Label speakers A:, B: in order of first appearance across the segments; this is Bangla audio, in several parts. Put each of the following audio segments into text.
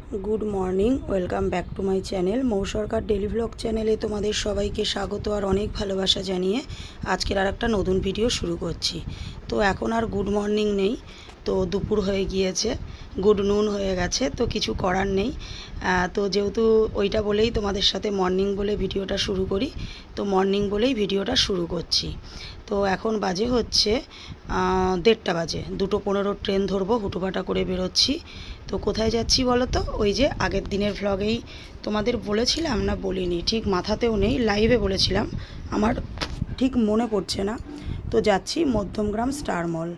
A: Good morning welcome back to my channel Mou Sarkar daily blog चैनेले तुम्हारे सबाइके स्वागत और अनेक भालोबासा जानिए आजकेर आरेकटा नतून भिडियो शुरू करछि। तो एखन आर गुड मर्निंग नेই, तो दुपुर हये गिয়েছে, गुड নুন হয়ে গেছে, তো কিছু করার নেই। তো যেহেতু ওইটা বলেই তোমাদের সাথে মর্নিং বলে ভিডিওটা শুরু করি, তো মর্নিং বলেই ভিডিওটা শুরু করছি। তো এখন বাজে হচ্ছে 1:30 বাজে, 2:15 ট্রেন ধরবো, হুটোপাটা করে বেরোচ্ছি। তো কোথায় যাচ্ছি বলো তো? ওই যে আগের দিনের ভ্লগেই তোমাদের বলেছিলাম না বলিনি, ঠিক মাথাতেও নেই, লাইভে বলেছিলাম, আমার ঠিক মনে পড়ছে না। তো যাচ্ছি মধ্যমগ্রাম স্টার মল।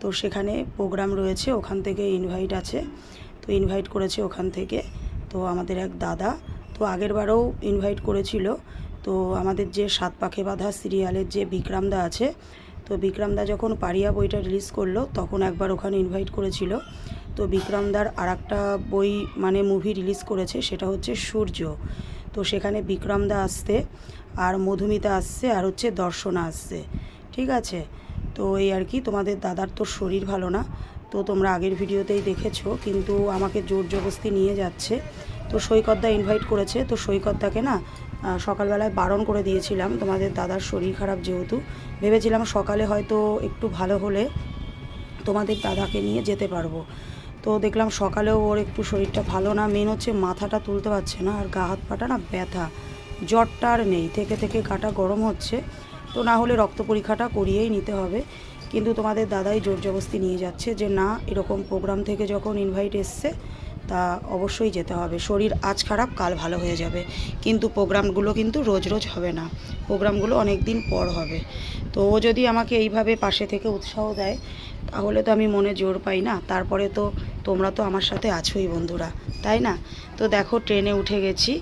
A: তো সেখানে প্রোগ্রাম রয়েছে, ওখান থেকে ইনভাইট আছে, তো ইনভাইট করেছে ওখান থেকে। তো আমাদের এক দাদা, তো আগের বারেও ইনভাইট করেছিল। তো আমাদের যে সাত পাখে বাঁধা সিরিয়ালের যে বিক্রমদা আছে, তো বিক্রমদা যখন পারিয়া বইটা রিলিজ করলো তখন একবার ওখানে ইনভাইট করেছিল। তো বিক্রমদার আরেকটা বই মানে মুভি রিলিজ করেছে, সেটা হচ্ছে সূর্য। তো সেখানে বিক্রমদা আসছে, আর মধুমিতা আসছে, আর হচ্ছে দর্শনা আসছে, ঠিক আছে। তো এই আর কি, তোমাদের দাদার তো শরীর ভালো না, তো তোমরা আগের ভিডিওতেই দেখেছো, কিন্তু আমাকে জোর জবরদস্তি নিয়ে যাচ্ছে। তো সৈকতদা ইনভাইট করেছে, তো সৈকতদাকে না সকালবেলায় বারণ করে দিয়েছিলাম, তোমাদের দাদার শরীর খারাপ যেহেতু, ভেবেছিলাম সকালে হয়তো একটু ভালো হলে তোমাদের দাদাকে নিয়ে যেতে পারবো। তো দেখলাম সকালেও ওর একটু শরীরটা ভালো না, মেন হচ্ছে মাথাটা তুলতে পারছে না, আর গা হাত পাটা না ব্যথা, জ্বরটা আর নেই, থেকে থেকে গাটা গরম হচ্ছে। তো না হলে রক্ত পরীক্ষাটা করিয়েই নিতে হবে, কিন্তু তোমাদের দাদাই জোর জবরদস্তি নিয়ে যাচ্ছে যে না, এরকম প্রোগ্রাম থেকে যখন ইনভাইট এসছে তা অবশ্যই যেতে হবে। শরীর আজ খারাপ কাল ভালো হয়ে যাবে, কিন্তু প্রোগ্রামগুলো কিন্তু রোজ রোজ হবে না, প্রোগ্রামগুলো অনেক দিন পর হবে। তো ও যদি আমাকে এইভাবে পাশে থেকে উৎসাহ দেয় তাহলে তো আমি মনে জোর পাই না। তারপরে তো তোমরা তো আমার সাথে আছোই বন্ধুরা, তাই না? তো দেখো ট্রেনে উঠে গেছি,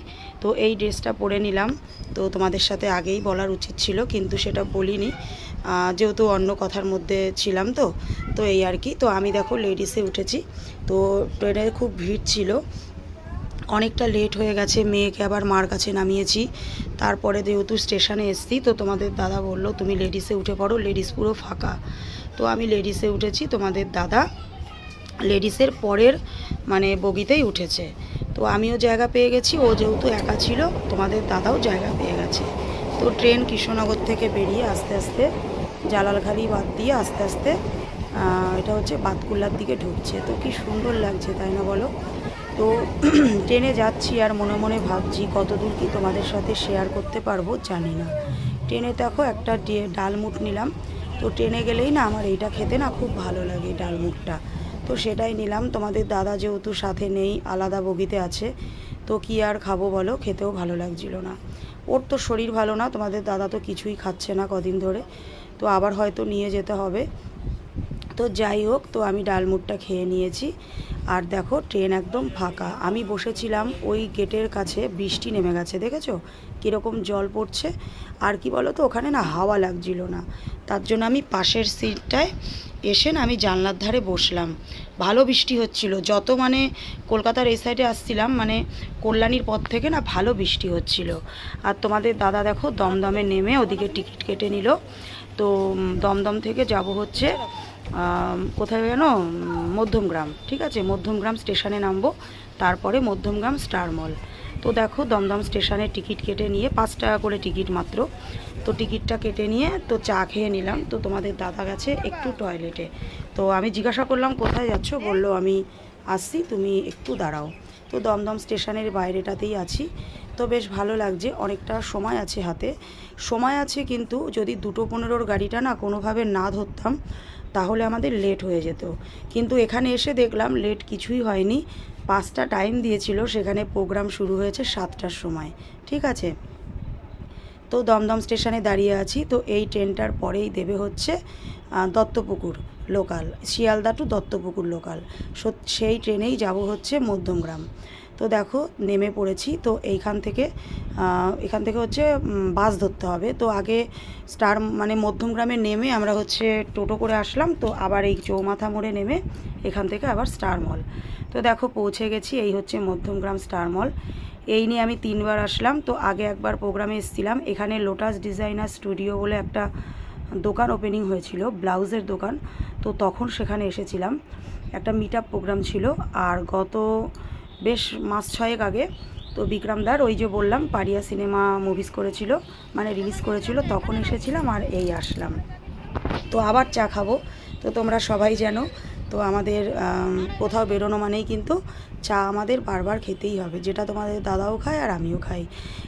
A: তো এই ড্রেসটা পরে নিলাম। তো তোমাদের সাথে আগেই বলার উচিত ছিল, কিন্তু সেটা বলিনি, যেহেতু অন্য কথার মধ্যে ছিলাম। তো তো এই আর কি। তো আমি দেখো লেডিসে উঠেছি, তো ট্রেনে খুব ভিড় ছিল, অনেকটা লেট হয়ে গেছে, মেয়েকে আবার মার কাছে নামিয়েছি। তারপরে যেহেতু স্টেশনে এসছি, তো তোমাদের দাদা বলল তুমি লেডিসে উঠে পড়ো, লেডিস পুরো ফাঁকা। তো আমি লেডিসে উঠেছি, তোমাদের দাদা লেডিসের পরের মানে বগিতেই উঠেছে। তো আমিও জায়গা পেয়ে গেছি, ও যেহেতু একা ছিল তোমাদের দাদাও জায়গা পেয়ে গেছে। তো ট্রেন কৃষ্ণনগর থেকে বেরিয়ে আস্তে আস্তে জালালখালি বাদ দিয়ে আস্তে আস্তে এটা হচ্ছে বাতকুল্লার দিকে ঢুকছে। তো কি সুন্দর লাগছে তাই না বলো? তো ট্রেনে যাচ্ছি আর মনে মনে ভাবছি কতদূর কি তোমাদের সাথে শেয়ার করতে পারবো জানি না। ট্রেনে দেখো একটা ডালমুট নিলাম, তো ট্রেনে গেলেই না আমার এইটা খেতে না খুব ভালো লাগে ডালমুটটা, তো সেটাই নিলাম। তোমাদের দাদা যেহেতু সাথে নেই, আলাদা বগিতে আছে, তো কি আর খাবো বলো, খেতেও ভালো লাগছিল না। ওর তো শরীর ভালো না, তোমাদের দাদা তো কিছুই খাচ্ছে না কদিন ধরে, তো আবার হয়তো নিয়ে যেতে হবে। তো যাই হোক, তো আমি ডালমুটটা খেয়ে নিয়েছি। আর দেখো ট্রেন একদম ফাঁকা, আমি বসেছিলাম ওই গেটের কাছে, বৃষ্টি নেমে গেছে, দেখেছো কীরকম জল পড়ছে। আর কি বলো তো, ওখানে না হাওয়া লাগছিল না, তার জন্য আমি পাশের সিটটায় এসে না আমি জানলার ধারে বসলাম। ভালো বৃষ্টি হচ্ছিল, যত মানে কলকাতার এই সাইডে আসছিলাম, মানে কল্যাণীর পথ থেকে না ভালো বৃষ্টি হচ্ছিল। আর তোমাদের দাদা দেখো দমদমে নেমে ওদিকে টিকিট কেটে নিল। তো দমদম থেকে যাব হচ্ছে কোথায় যেন, মধ্যমগ্রাম, ঠিক আছে, মধ্যমগ্রাম স্টেশনে নামবো, তারপরে মধ্যমগ্রাম স্টার মল। তো দেখো দমদম স্টেশনে টিকিট কেটে নিয়ে 5 টাকা করে টিকিট মাত্র, তো টিকিটটা কেটে নিয়ে তো চা খেয়ে নিলাম। তো তোমাদের দাদা গেছে একটু টয়লেটে, তো আমি জিজ্ঞাসা করলাম কোথায় যাচ্ছ, বললো আমি আসছি, তুমি একটু দাঁড়াও। তো দমদম স্টেশনের বাইরেটাতেই আছি। তো বেশ ভালো লাগছে, অনেকটা সময় আছে হাতে, সময় আছে, কিন্তু যদি 2:15 গাড়িটা না কোনোভাবে না ধরতাম তাহলে আমাদের লেট হয়ে যেত। কিন্তু এখানে এসে দেখলাম লেট কিছুই হয়নি, 5টা টাইম দিয়েছিল, সেখানে প্রোগ্রাম শুরু হয়েছে 7টার সময়, ঠিক আছে। তো দমদম স্টেশনে দাঁড়িয়ে আছি, তো এই ট্রেনটার পরেই দেবে হচ্ছে Duttapukur local, Sealdah to Duttapukur local, সেই ট্রেনেই যাব হচ্ছে মধ্যমগ্রাম। তো দেখো নেমে পড়েছি, তো এখান থেকে হচ্ছে বাস ধরতে হবে। তো আগে স্টার মানে মধ্যমগ্রামে নেমে আমরা হচ্ছে টোটো করে আসলাম, তো আবার এই চৌমাথা মোড়ে নেমে এখান থেকে আবার স্টার মল। তো দেখো পৌঁছে গেছি, এই হচ্ছে মধ্যমগ্রাম স্টার মল। এই নিয়ে আমি 3বার আসলাম। তো আগে একবার প্রোগ্রামে এসেছিলাম, এখানে লোটাস ডিজাইনার স্টুডিও বলে একটা দোকান ওপেনিং হয়েছিল, ব্লাউজের দোকান, তো তখন সেখানে এসেছিলাম, একটা মিট আপ প্রোগ্রাম ছিল। আর গত বেশ মাস 6 আগে। তো বিক্রমদার ওই যে বললাম পারিয়া সিনেমা মুভিস করেছিল, মানে রিলিজ করেছিল, তখন এসেছিলাম আর এই আসলাম। তো আবার চা খাবো। তো তোমরা সবাই জানো তো আমাদের কোথাও বেরোনো মানেই কিন্তু চা আমাদের বারবার খেতেই হবে, যেটা তোমাদের দাদাও খায় আর আমিও খাই।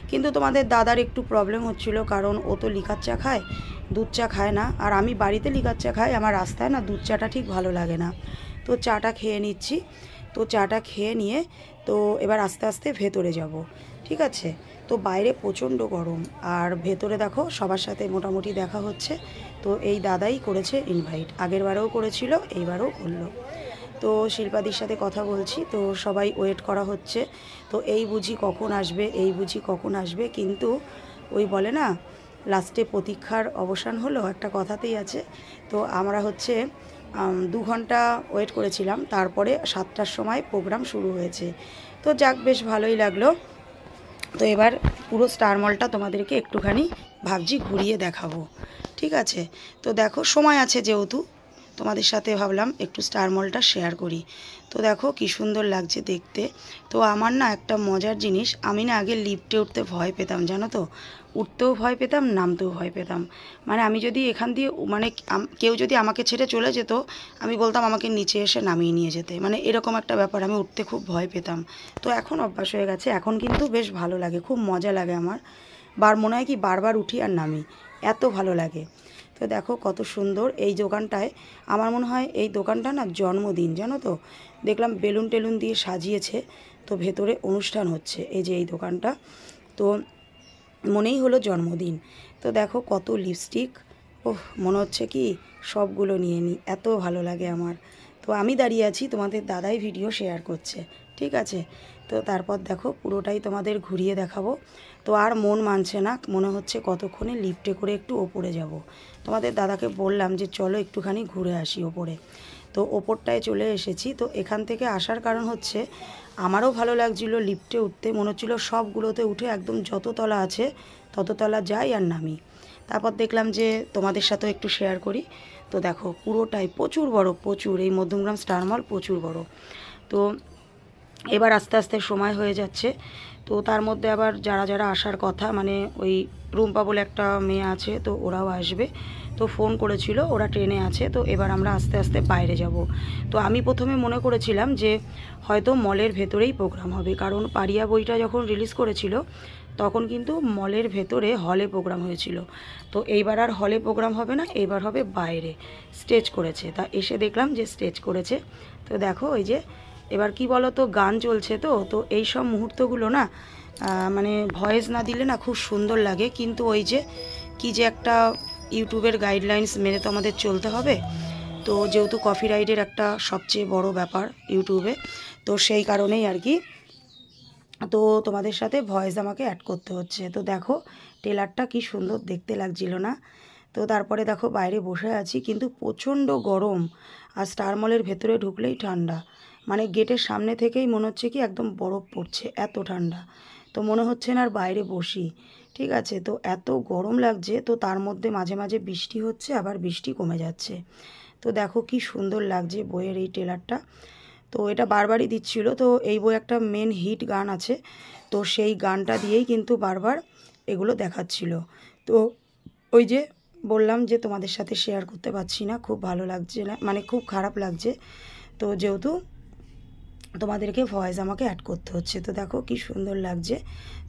A: কিন্তু তোমাদের দাদার একটু প্রবলেম হচ্ছিল, কারণ ও তো লিকার চা খায়, দুধ চা খায় না। আর আমি বাড়িতে লিকার চা খাই, আমার রাস্তায় না দুধ চাটা ঠিক ভালো লাগে না। তো চাটা খেয়ে নিচ্ছি। তো চাটা খেয়ে নিয়ে তো এবার আস্তে আস্তে ভেতরে যাব, ঠিক আছে। তো বাইরে প্রচণ্ড গরম, আর ভেতরে দেখো সবার সাথে মোটামুটি দেখা হচ্ছে। তো এই দাদাই করেছে ইনভাইট, আগের বারেও করেছিল, এইবারও করলো। তো শিল্পাদির সাথে কথা বলছি, তো সবাই ওয়েট করা হচ্ছে। তো এই বুঝি কখন আসবে, এই বুঝি কখন আসবে, কিন্তু ওই বলে না লাস্টে প্রতীক্ষার অবসান হলো, একটা কথাতেই আছে। তো আমরা হচ্ছে 2 ঘন্টা ওয়েট করেছিলাম, তারপরে 7টার সময় প্রোগ্রাম শুরু হয়েছে। তো যাক, বেশ ভালোই লাগলো। তো এবার পুরো স্টার মলটা তোমাদেরকে একটুখানি ভাবছি ঘুরিয়ে দেখাবো, ঠিক আছে। তো দেখো সময় আছে যেহেতু, তোমাদের সাথে ভাবলাম একটু স্টার মলটা শেয়ার করি। তো দেখো কি সুন্দর লাগছে দেখতে। তো আমার না একটা মজার জিনিস, আমি না আগে লিফটে উঠতে ভয় পেতাম, জানো তো। উঠতেও ভয় পেতাম, নামতেও ভয় পেতাম। মানে আমি যদি এখান দিয়ে মানে কেউ যদি আমাকে ছেড়ে চলে যেত, আমি বলতাম আমাকে নিচে এসে নামিয়ে নিয়ে যেতে, মানে এরকম একটা ব্যাপার। আমি উঠতে খুব ভয় পেতাম। তো এখন অভ্যাস হয়ে গেছে, এখন কিন্তু বেশ ভালো লাগে, খুব মজা লাগে আমার। মনে হয় কি বারবার উঠি আর নামি, এত ভালো লাগে। তো দেখো কত সুন্দর এই দোকানটায়। আমার মনে হয় এই দোকানটা না জন্মদিন, জানো তো। দেখলাম বেলুন টেলুন দিয়ে সাজিয়েছে, তো ভেতরে অনুষ্ঠান হচ্ছে। এই যে এই দোকানটা, তো মনেই হলো জন্মদিন। তো দেখো কত লিপস্টিক, ওহ মনে হচ্ছে কি সবগুলো নিয়ে নিই, এত ভালো লাগে আমার। তো আমি দাঁড়িয়ে আছি, তোমাদের দাদাই ভিডিও শেয়ার করছে, ঠিক আছে। তো তারপর দেখো পুরোটাই তোমাদের ঘুরিয়ে দেখাবো। তো আর মন মানছে না, মনে হচ্ছে কতক্ষণে লিফটে করে একটু ওপরে যাব। তোমাদের দাদাকে বললাম যে চলো একটুখানি ঘুরে আসি ওপরে। তো ওপরটায় চলে এসেছি। তো এখান থেকে আসার কারণ হচ্ছে আমারও ভালো লাগছিলো লিফটে উঠতে, মনে হচ্ছিলো সবগুলোতে উঠে একদম যত তলা আছে তত তলা যাই আর নামি। তারপর দেখলাম যে তোমাদের সাথেও একটু শেয়ার করি। তো দেখো পুরোটাই প্রচুর বড়, প্রচুর, এই মধ্যমগ্রাম স্টার মল প্রচুর বড়। তো এবার আস্তে আস্তে সময় হয়ে যাচ্ছে। তো তার মধ্যে আবার যারা যারা আসার কথা, মানে ওই রুম্পা বলে একটা মেয়ে আছে, তো ওরাও আসবে। তো ফোন করেছিল, ওরা ট্রেনে আছে। তো এবার আমরা আস্তে আস্তে বাইরে যাব। তো আমি প্রথমে মনে করেছিলাম যে হয়তো মলের ভেতরেই প্রোগ্রাম হবে, কারণ পারিয়া বইটা যখন রিলিজ করেছিল তখন কিন্তু মলের ভেতরে হলে প্রোগ্রাম হয়েছিল। তো এইবার আর হলে প্রোগ্রাম হবে না, এইবার হবে বাইরে, স্টেজ করেছে। তা এসে দেখলাম যে স্টেজ করেছে। তো দেখো ওই যে এবার কি বলো তো, গান চলছে। তো এই সব মুহূর্তগুলো না মানে ভয়েস না দিলে না খুব সুন্দর লাগে, কিন্তু ওই যে কি যে একটা ইউটিউবের গাইডলাইন্স মেনে তো আমাদের চলতে হবে। তো যেহেতু কপিরাইটের একটা সবচেয়ে বড় ব্যাপার ইউটিউবে, তো সেই কারণেই আর কি তো তোমাদের সাথে ভয়েস আমাকে অ্যাড করতে হচ্ছে। তো দেখো টেলারটা কি সুন্দর দেখতে লাগছিল না। তো তারপরে দেখো বাইরে বসে আছি, কিন্তু প্রচণ্ড গরম, আর স্টার মলের ভেতরে ঢুকলেই ঠান্ডা। মানে গেটের সামনে থেকেই মনে হচ্ছে কি একদম বরফ পড়ছে, এত ঠান্ডা। তো মনে হচ্ছে না আর বাইরে বসি, ঠিক আছে। তো এত গরম লাগছে, তো তার মধ্যে মাঝে মাঝে বৃষ্টি হচ্ছে, আবার বৃষ্টি কমে যাচ্ছে। তো দেখো কি সুন্দর লাগছে বইয়ের এই টেলারটা। তো এটা বারবারই দিচ্ছিল। তো এই বই একটা মেন হিট গান আছে, তো সেই গানটা দিয়েই কিন্তু বারবার এগুলো দেখাচ্ছিল। তো ওই যে বললাম যে তোমাদের সাথে শেয়ার করতে পারছি না, খুব ভালো লাগছে না, মানে খুব খারাপ লাগছে। তো যেহেতু তোমাদেরকে ভয়েস আমাকে অ্যাড করতে হচ্ছে। তো দেখো কি সুন্দর লাগছে।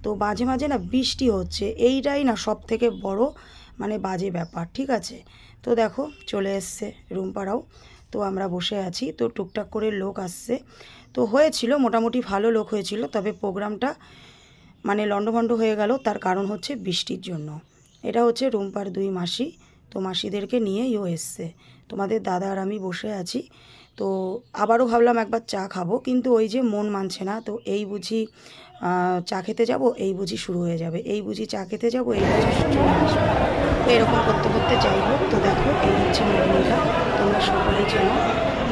A: তো মাঝে মাঝে না বৃষ্টি হচ্ছে, এইটাই না সব থেকে বড় মানে বাজে ব্যাপার, ঠিক আছে। তো দেখো চলে এসছে রুমপাড়াও। তো আমরা বসে আছি, তো টুকটাক করে লোক আসছে। তো হয়েছিল মোটামুটি ভালো লোক হয়েছিল, তবে প্রোগ্রামটা মানে লণ্ডভণ্ড হয়ে গেল, তার কারণ হচ্ছে বৃষ্টির জন্য। এটা হচ্ছে রুম্পার 2 মাসি, তো মাসিদেরকে নিয়েই ও এসছে। তোমাদের দাদা আর আমি বসে আছি। তো আবারও ভাবলাম একবার চা খাবো, কিন্তু ওই যে মন মানছে না। তো এই বুঝি চা খেতে যাব, এই বুঝি শুরু হয়ে যাবে, এই বুঝি চা খেতে যাব, এই বুঝি চলে আসবে। তো এরকম করতে করতে যাই হোক। তো দেখো এই হচ্ছে মধুমিতা, তোমরা সকলেই চেনো,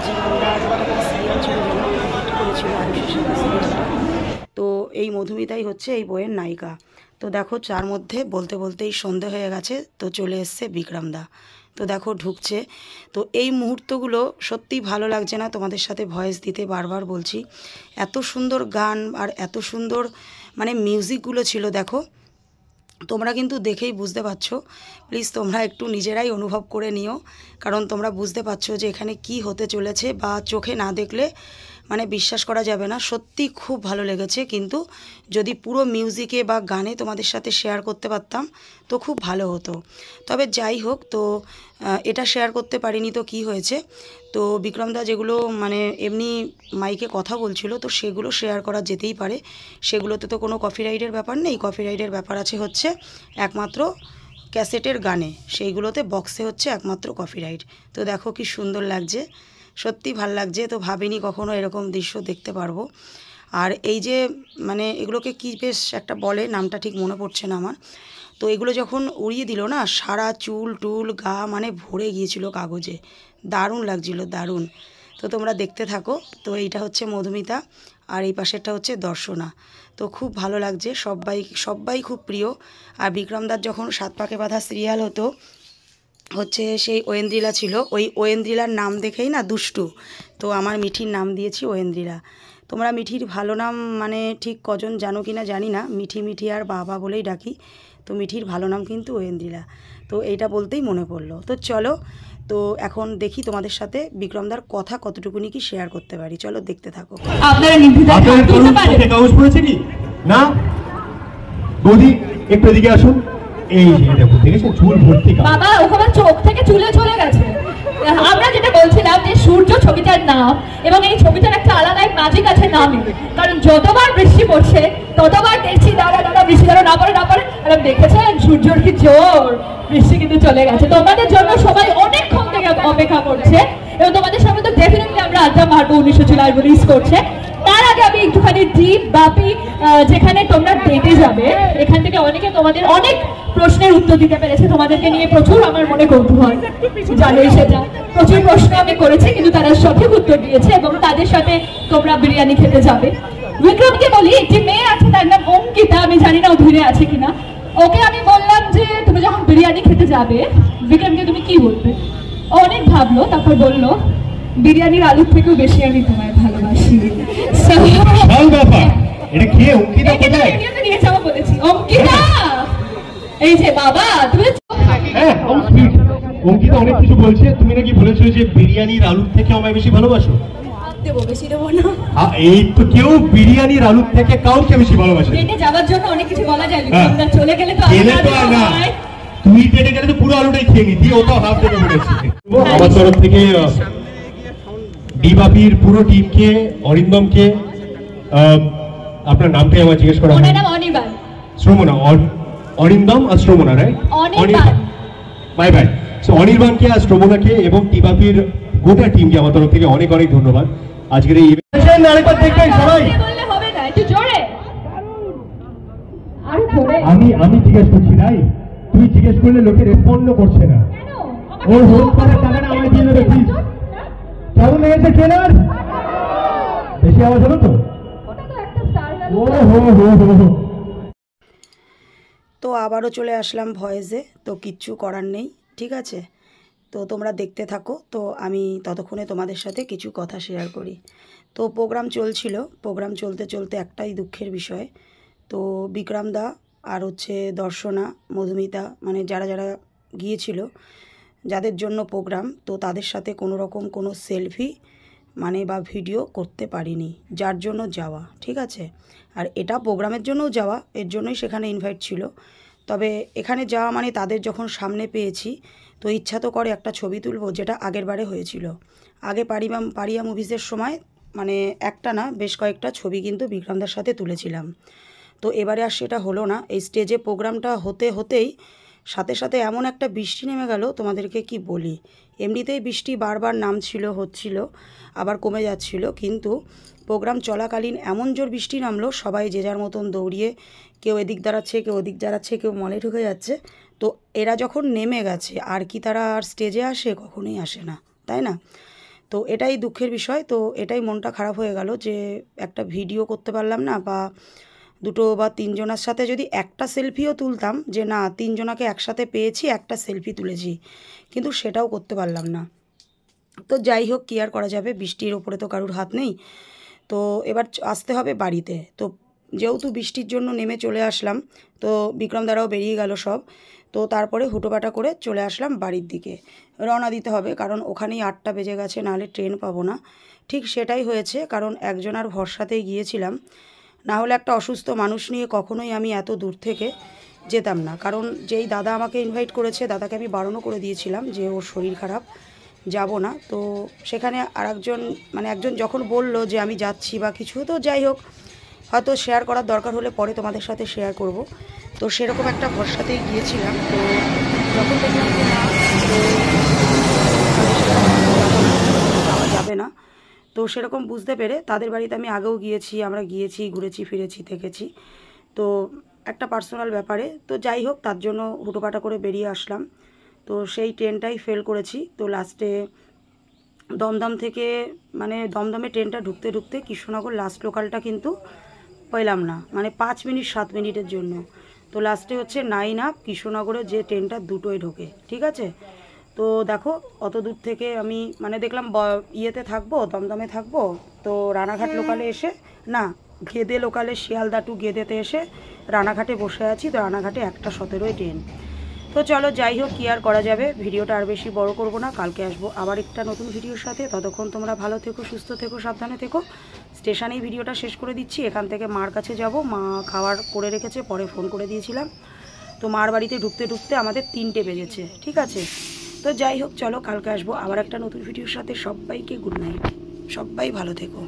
A: জীবনটা একটা সিরিয়াল ছিল, হিট করেছিল আয়ুষের সাথে সিরিয়ালটা। তো এই মধুমিতাই হচ্ছে এই বইয়ের নায়িকা। তো দেখো চার মধ্যে বলতে বলতেই সন্ধে হয়ে গেছে, তো চলে এসছে বিক্রমদা। তো দেখো ঢুকছে। তো এই মুহূর্তগুলো সত্যিই ভালো লাগছে না তোমাদের সাথে ভয়েস দিতে, বারবার বলছি। এত সুন্দর গান আর এত সুন্দর মানে মিউজিকগুলো ছিল দেখো, তোমরা কিন্তু দেখেই বুঝতে পারছো। প্লিজ তোমরা একটু নিজেরাই অনুভব করে নিও, কারণ তোমরা বুঝতে পারছো যে এখানে কি হতে চলেছে, বা চোখে না দেখলে মানে বিশ্বাস করা যাবে না। সত্যি খুব ভালো লেগেছে, কিন্তু যদি পুরো মিউজিকে বা গানে তোমাদের সাথে শেয়ার করতে পারতাম তো খুব ভালো হতো। তবে যাই হোক, তো এটা শেয়ার করতে পারিনি তো কি হয়েছে। তো বিক্রমদা যেগুলো মানে এমনি মাইকে কথা বলছিল, তো সেগুলো শেয়ার করা যেতেই পারে। সেগুলোতে তো কোনো কপিরাইটের ব্যাপার নেই। কপিরাইটের ব্যাপার আছে হচ্ছে একমাত্র ক্যাসেটের গানে, সেইগুলোতে বক্সে হচ্ছে একমাত্র কপিরাইট। তো দেখো কি সুন্দর লাগছে, সত্যি ভাল লাগছে। তো ভাবিনি কখনো এরকম দৃশ্য দেখতে পারবো। আর এই যে মানে এগুলোকে কি বেশ একটা বলে, নামটা ঠিক মনে পড়ছে না আমার। তো এগুলো যখন উড়িয়ে দিল না, সারা চুল টুল গা মানে ভরে গিয়েছিল কাগজে, দারুণ লাগছিল, দারুণ। তো তোমরা দেখতে থাকো। তো এইটা হচ্ছে মধুমিতা আর এই পাশেরটা হচ্ছে দর্শনা। তো খুব ভালো লাগছে, সবাই সবাই খুব প্রিয়। আর বিক্রমদার যখন 7 পাকে বাঁধা সিরিয়াল হতো হচ্ছে, সেই ঐন্দ্রিলা ছিল, ওই ঐন্দ্রিলার নাম দেখেই না দুষ্টু, তো আমার মিঠির নাম দিয়েছি ঐন্দ্রিলা। তোমরা মিঠির ভালো নাম মানে ঠিক কজন জানো কি না জানি না, মিঠি মিঠি আর বাবা বলেই ডাকি। তো মিঠির ভালো নাম কিন্তু ঐন্দ্রিলা। তো এইটা বলতেই মনে পড়লো। তো চলো, তো এখন দেখি তোমাদের সাথে বিক্রমদার কথা কতটুকুনি কি শেয়ার করতে পারি। চলো দেখতে থাকো।
B: আপনারা নির্দ্বিধায় ভাগ তুলতে পারেন। কাগজ পড়েছে কি না? বৌদি একটু এদিকে আসুন। এই যে দেখো, দেখেছো চুল ভর্তি কালো।
C: বাবা ওখানে চোখ থেকে চুলে চলে গেছে। আমরা যেটা বলছিলাম যে সূর্য ছবিটার নাম, এবং এই ছবিটার একটা আলাদা ম্যাজিক আছে নামে। কারণ যতবার বৃষ্টি পড়ছে ততবার দেখছি দাঁড়া দাঁড়া বৃষ্টি দাঁড়া না পড়ে না পড়ে, আর দেখেছেন সূর্যর কি জোর, বৃষ্টি কিন্তু চলে গেছে। তোমাদের জন্য সবাই অনেকক্ষণ থেকে অপেক্ষা করছে, এবং তোমাদের সামনে তো ডেফিনেটলি আমরা আড্ডা মারবো 19 জুলাই রিলিজ করছে। তার আগে আমি একটুখানি ডিপ ব্যাপী যেখানে তোমরা ডেটে যাবে, এখান থেকে অনেকে তোমাদের অনেক প্রশ্নের উত্তর দিতে পেরেছে। তোমাদেরকে নিয়ে প্রচুর আমার মনে কৌতূহল, জানোই সেটা। প্রচুর প্রশ্ন আমি করেছি, কিন্তু তারা সঠিক উত্তর দিয়েছে, এবং তাদের সাথে তোমরা বিরিয়ানি খেতে যাবে। বিক্রমকে বলি, একটি মেয়ে আছে তার নাম অঙ্কিতা, আমি জানি না ও ধীরে আছে কিনা। ওকে আমি বললাম যে তুমি যখন বিরিয়ানি খেতে যাবে বিক্রমকে তুমি কি বলবে। ও অনেক ভাবলো, তারপর বললো বিরিয়ানির আলুর থেকেও বেশি আমি তোমায় ভালোবাসি।
B: এটা খেয়ে অঙ্কিতা কোথায়?
C: নিয়ে যাবো বলেছি। অঙ্কিতা এই যে বাবা তুমি।
B: হ্যাঁ অঙ্কিতা অনেক কিছু বলছে। তুমি নাকি বলেছো যে বিরিয়ানির আলুর থেকে আমায় বেশি ভালোবাসো।
C: দেবো বেশি দেবো না।
B: এই তো কেউ বিরিয়ানির আলুর থেকে কাউকে বেশি ভালোবাসে।
C: ডেটে যাওয়ার জন্য অনেক কিছু বলা যায়, চলে গেলে তো
B: আর না। তুই ডেটে গেলে তো পুরো আলুটাই খেয়ে নিতি, ও তো হাফ ডেটে বলেছে। আমার তরফ থেকে ডিবাপির পুরো টিমকে, অরিন্দমকে, আপনার নামটাই আমার জিজ্ঞেস করা হয়।
C: অনির্বাণ,
B: শ্রমনা, অরিন্দম আর Shramana, right?
C: Anirban,
B: bye bye. So অনির্বাণকে আর শ্রমনাকে এবং ডিবাপির গোটা টিমকে আমার তরফ থেকে অনেক অনেক ধন্যবাদ। আজকের এই ইভেন্ট আরেকবার দেখবেন সবাই।
C: বললে হবে না, একটু জোরে। আর জোরে।
B: আমি জিজ্ঞেস করছি, নাই তুই জিজ্ঞেস করলে লোকে রেসপন্ডও করছে না।
C: কেন?
B: ওর হোম করার টাকাটা আমায় দিয়ে দেবে প্লিজ। কেমন লেগেছে ট্রেলার? বেশি আওয়াজ হলো তো?
C: ওটা তো একটা স্টার।
B: ও হো হো হো হো।
A: তো আবারও চলে আসলাম ভয়েসে, তো কিচ্ছু করার নেই, ঠিক আছে। তো তোমরা দেখতে থাকো, তো আমি ততক্ষণে তোমাদের সাথে কিছু কথা শেয়ার করি। তো প্রোগ্রাম চলছিল, প্রোগ্রাম চলতে চলতে একটাই দুঃখের বিষয়, তো বিক্রমদা আর হচ্ছে দর্শনা, মধুমিতা, মানে যারা যারা গিয়েছিল, যাদের জন্য প্রোগ্রাম, তো তাদের সাথে কোনো রকম কোনো সেলফি মানে বা ভিডিও করতে পারিনি, যার জন্য যাওয়া, ঠিক আছে। আর এটা প্রোগ্রামের জন্যও যাওয়া, এর জন্যই সেখানে ইনভাইট ছিল। তবে এখানে যাওয়া মানে তাদের যখন সামনে পেয়েছি, তো ইচ্ছা তো করে একটা ছবি তুলবো, যেটা আগের বারে হয়েছিল। আগে পারিয়া মুভিজের সময় মানে একটা না বেশ কয়েকটা ছবি কিন্তু বিক্রমদার সাথে তুলেছিলাম। তো এবারে আর সেটা হলো না। এই স্টেজে প্রোগ্রামটা হতেই সাথে সাথে এমন একটা বৃষ্টি নেমে গেল, তোমাদেরকে কি বলি। এমনিতেই বৃষ্টি বারবার নামছিল, হচ্ছিল, আবার কমে যাচ্ছিল, কিন্তু প্রোগ্রাম চলাকালীন এমন জোর বৃষ্টি নামলো, সবাই যে যার মতন দৌড়িয়ে কেউ এদিক দাঁড়াচ্ছে, কেউ ওদিক দাঁড়াচ্ছে, কেউ মলে ঢুকে যাচ্ছে। তো এরা যখন নেমে গেছে আর কি তারা আর স্টেজে আসে? কখনোই আসে না, তাই না? তো এটাই দুঃখের বিষয়। তো এটাই মনটা খারাপ হয়ে গেল যে একটা ভিডিও করতে পারলাম না, বা দুটো বা তিনজনের সাথে যদি একটা সেলফিও তুলতাম, যে না তিনজনাকে একসাথে পেয়েছি একটা সেলফি তুলেছি, কিন্তু সেটাও করতে পারলাম না। তো যাই হোক, কী আর করা যাবে, বৃষ্টির ওপরে তো কারুর হাত নেই। তো এবার আসতে হবে বাড়িতে। তো যেহেতু বৃষ্টির জন্য নেমে চলে আসলাম, তো বিক্রম দ্বারাও বেরিয়ে গেল সব। তো তারপরে হুটোপাটা করে চলে আসলাম বাড়ির দিকে, রওনা দিতে হবে, কারণ ওখানেই 8টা বেজে গেছে, নাহলে ট্রেন পাবো না। ঠিক সেটাই হয়েছে, কারণ একজনার ভরসাতেই গিয়েছিলাম, না হলে একটা অসুস্থ মানুষ নিয়ে কখনোই আমি এত দূর থেকে যেতাম না। কারণ যেই দাদা আমাকে ইনভাইট করেছে, দাদাকে আমি বারণও করে দিয়েছিলাম যে ওর শরীর খারাপ, যাব না। তো সেখানে আরেকজন মানে একজন যখন বলল যে আমি যাচ্ছি বা কিছু, তো যাই হোক, হয়তো শেয়ার করার দরকার হলে পরে তোমাদের সাথে শেয়ার করব। তো সেরকম একটা ভরসাতেই গিয়েছিলাম। তো যখন দেখলাম যে না, তো যাওয়া যাবে না, তো সেরকম বুঝতে পেরে তাদের বাড়িতে আমি আগেও গিয়েছি, আমরা গিয়েছি, ঘুরেছি ফিরেছি থেকেছি, তো একটা পার্সোনাল ব্যাপারে। তো যাই হোক, তার জন্য হুটোপাটা করে বেরিয়ে আসলাম। তো সেই ট্রেনটাই ফেল করেছি। তো লাস্টে দমদম থেকে মানে দমদমে ট্রেনটা ঢুকতে ঢুকতে কৃষ্ণনগর লাস্ট লোকালটা কিন্তু পেলাম না, মানে 5 মিনিট 7 মিনিটের জন্য। তো লাস্টে হচ্ছে 9 আপ কৃষ্ণনগরে যে ট্রেনটা দুটোই ঢোকে, ঠিক আছে। তো দেখো অত দূর থেকে আমি মানে দেখলাম ইয়েতে থাকবো, দমদমে থাকবো, তো রানাঘাট লোকালে এসে না, গেদে লোকালে শিয়ালদা টু গেদেতে এসে রানাঘাটে বসে আছি। তো রানাঘাটে 1:17 ট্রেন। তো চলো যাই হোক, কী আর করা যাবে, ভিডিওটা আর বেশি বড় করব না, কালকে আসবো আবার একটা নতুন ভিডিওর সাথে। ততক্ষণ তোমরা ভালো থেকো, সুস্থ থেকো, সাবধানে থেকো। স্টেশনেই ভিডিওটা শেষ করে দিচ্ছি। এখান থেকে মার কাছে যাব, মা খাবার করে রেখেছে, পরে ফোন করে দিয়েছিলাম। তো মার বাড়িতে ঢুকতে ঢুকতে আমাদের 3টে বেজেছে, ঠিক আছে। তো যাই হোক, চলো কালকে আসবো আবার একটা নতুন ভিডিওর সাথে। সবাইকে গুড নাইট, সবাই ভালো থেকো।